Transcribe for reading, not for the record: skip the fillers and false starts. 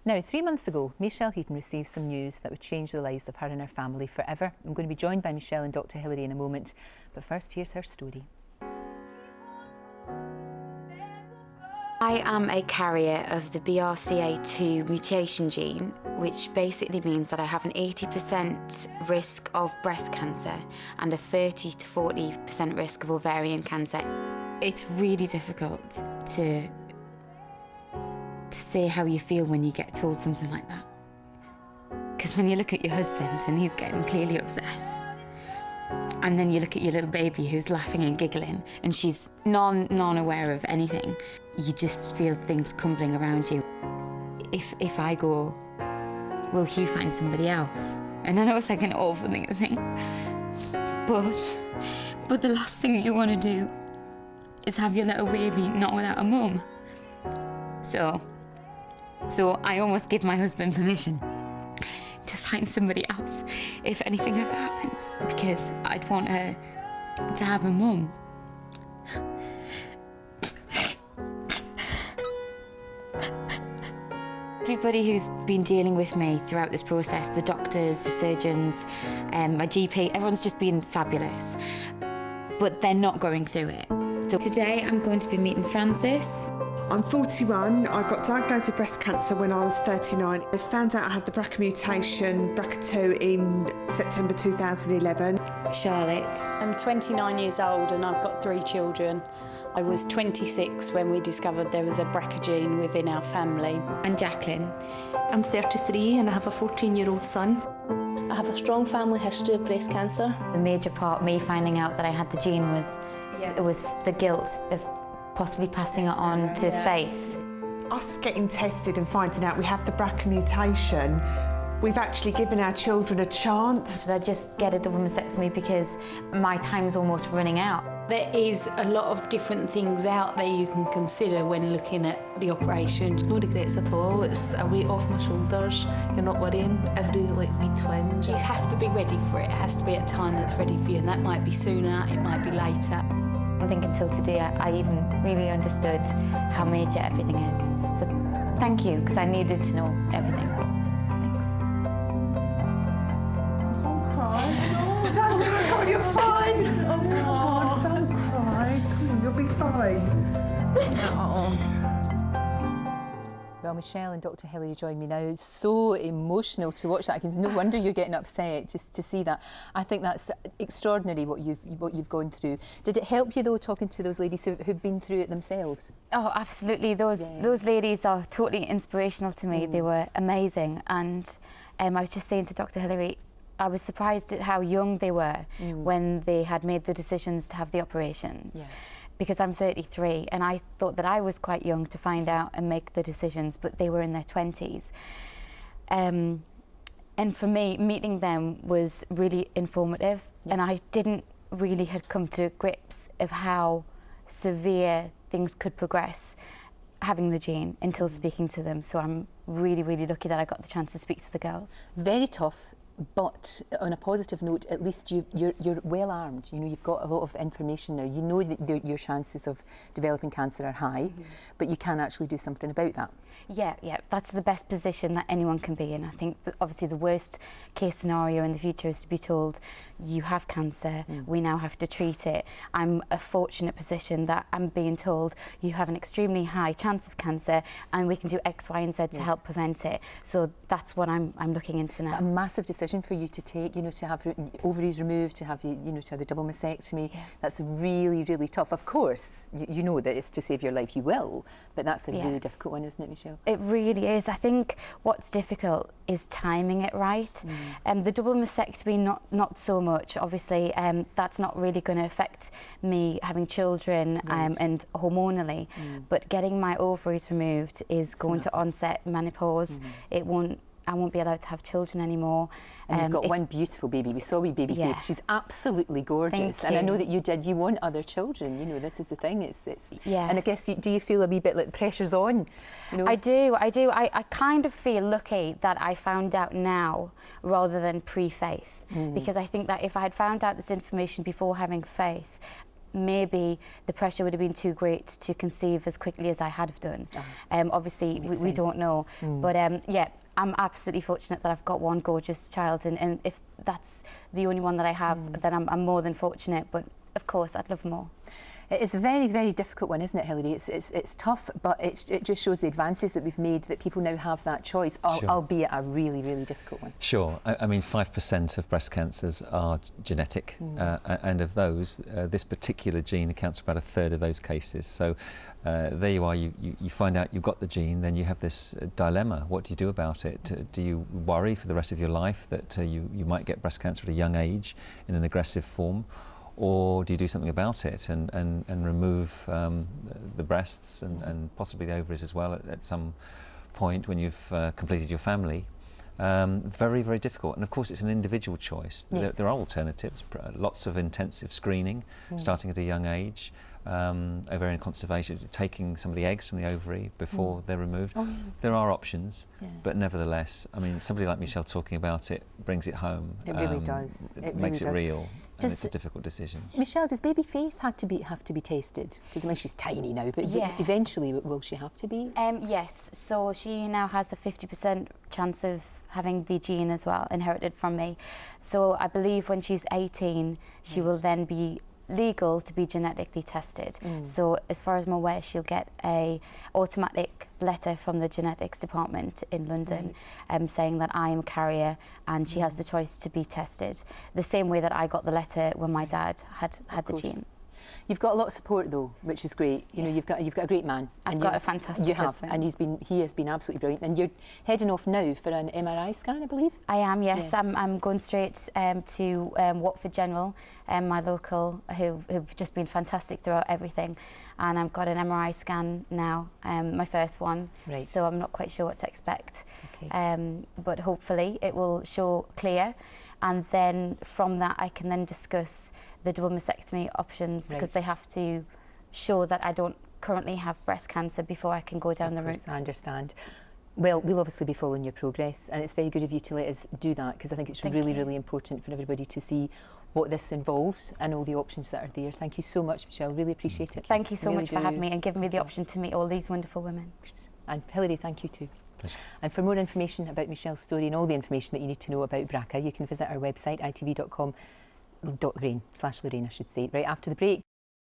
Now, 3 months ago, Michelle Heaton received some news that would change the lives of her and her family forever. I'm going to be joined by Michelle and Dr Hilary in a moment, but first, here's her story. I am a carrier of the BRCA2 mutation gene, which basically means that I have an 80% risk of breast cancer and a 30 to 40% risk of ovarian cancer. It's really difficult to say how you feel when you get told something like that. Because when you look at your husband and he's getting clearly upset, and then you look at your little baby who's laughing and giggling and she's non-aware of anything, you just feel things crumbling around you. If I go, will Hugh find somebody else? And I know it's like an awful thing to think, but the last thing you want to do is have your little baby not without a mum. So I almost give my husband permission to find somebody else if anything ever happened, because I'd want her to have a mum. Everybody who's been dealing with me throughout this process, the doctors, the surgeons, my GP, everyone's just been fabulous, but they're not going through it. So today I'm going to be meeting Francis. I'm 41. I got diagnosed with breast cancer when I was 39. I found out I had the BRCA mutation, BRCA2, in September 2011. Charlotte. I'm 29 years old and I've got 3 children. I was 26 when we discovered there was a BRCA gene within our family. And Jacqueline. I'm 33 and I have a 14-year-old son. I have a strong family history of breast cancer. The major part of me finding out that I had the gene was, it was the guilt of possibly passing it on to Faith. Us getting tested and finding out we have the BRCA mutation, we've actually given our children a chance. Should I just get a double mastectomy because my time's almost running out? There is a lot of different things out there you can consider when looking at the operation. No regrets at all. It's a weight off my shoulders. You're not worrying every wee twinge. You have to be ready for it. It has to be at a time that's ready for you, and that might be sooner, it might be later. I think until today I even really understood how major everything is. So thank you, because I needed to know everything. Thanks. Don't cry. No, don't cry. You're fine. Oh, come on, don't cry. Come on, you'll be fine. Oh. Well, Michelle and Dr Hilary join me now. It's so emotional to watch that. No wonder you're getting upset just to see that. I think that's extraordinary what you've gone through. Did it help you though, talking to those ladies who've been through it themselves? Oh, absolutely. Those ladies are totally inspirational to me. They were amazing, and I was just saying to Dr Hilary, I was surprised at how young they were when they had made the decisions to have the operations. Yeah. Because I'm 33 and I thought that I was quite young to find out and make the decisions, but they were in their 20s. And for me, meeting them was really informative, and I didn't really had come to grips of how severe things could progress having the gene until speaking to them. So I'm really, really lucky that I got the chance to speak to the girls. Very tough. But on a positive note, at least you're well armed. You know, you've got a lot of information now. You know that your chances of developing cancer are high, but you can actually do something about that. Yeah, that's the best position that anyone can be in. I think that obviously the worst case scenario in the future is to be told you have cancer, we now have to treat it. I'm a fortunate position that I'm being told you have an extremely high chance of cancer and we can do X, Y and Z to help prevent it. So that's what I'm looking into now. A massive decision for you to take, you know, to have ovaries removed, to have to have the double mastectomy. That's really, really tough. Of course, you know that it's to save your life, you will, but that's a really difficult one, isn't it, Michelle? It really is. I think what's difficult is timing it right. The double mastectomy, not so much. Obviously, that's not really going to affect me having children and hormonally. But getting my ovaries removed is going to onset menopause. I won't be allowed to have children anymore. And you've got one beautiful baby. We saw wee baby Faith. She's absolutely gorgeous. And I know that you want other children. You know, this is the thing. And I guess, do you feel a wee bit like the pressure's on? You know? I do. I kind of feel lucky that I found out now rather than pre-Faith. Because I think that if I had found out this information before having Faith, maybe the pressure would have been too great to conceive as quickly as I had have done. Obviously, we don't know. But yeah, I'm absolutely fortunate that I've got one gorgeous child, and if that's the only one that I have, then I'm more than fortunate. But of course, I'd love more. It's a very, very difficult one, isn't it, Hilary? It's tough, but it just shows the advances that we've made, that people now have that choice, albeit a really, really difficult one. Sure. I mean, 5% of breast cancers are genetic, and of those, this particular gene accounts for about 1/3 of those cases. So there you are, you find out you've got the gene, then you have this dilemma. What do you do about it? Do you worry for the rest of your life that you might get breast cancer at a young age in an aggressive form? Or do you do something about it and remove the breasts and possibly the ovaries as well at some point when you've completed your family? Very, very difficult. And of course, it's an individual choice. Yes. There are alternatives, lots of intensive screening starting at a young age, ovarian conservation, taking some of the eggs from the ovary before they're removed. There are options, but nevertheless, I mean, somebody like Michelle talking about it brings it home. It really does. It makes it real. And it's a difficult decision. Michelle, does baby Faith have to be tested? Because I mean, she's tiny now, but eventually will she have to be? Yes, so she now has a 50% chance of having the gene as well, inherited from me. So I believe when she's 18, she will then be legal to be genetically tested. So as far as I'm aware, she'll get a automatic letter from the genetics department in London saying that I am a carrier, and she has the choice to be tested, the same way that I got the letter when my dad had the gene. You've got a lot of support though, which is great. You know, you've got a great man. I've got a fantastic husband. And he has been absolutely brilliant. And you're heading off now for an MRI scan, I believe? I am, yes. Yeah. I'm going straight to Watford General, my local, who've just been fantastic throughout everything. And I've got an MRI scan now, my first one. Right. So I'm not quite sure what to expect. Okay. But hopefully it will show clear. And then from that, I can then discuss the double mastectomy options, because they have to show that I don't currently have breast cancer before I can go down the route. I understand. Well, we'll obviously be following your progress, and it's very good of you to let us do that, because I think it's really important for everybody to see what this involves and all the options that are there. Thank you so much, Michelle. Really appreciate it. Thank you so much for having me and giving me the option to meet all these wonderful women. And Hilary, thank you too. Pleasure. And for more information about Michelle's story and all the information that you need to know about BRCA, you can visit our website, itv.com.Lorraine/Lorraine, I should say, right after the break.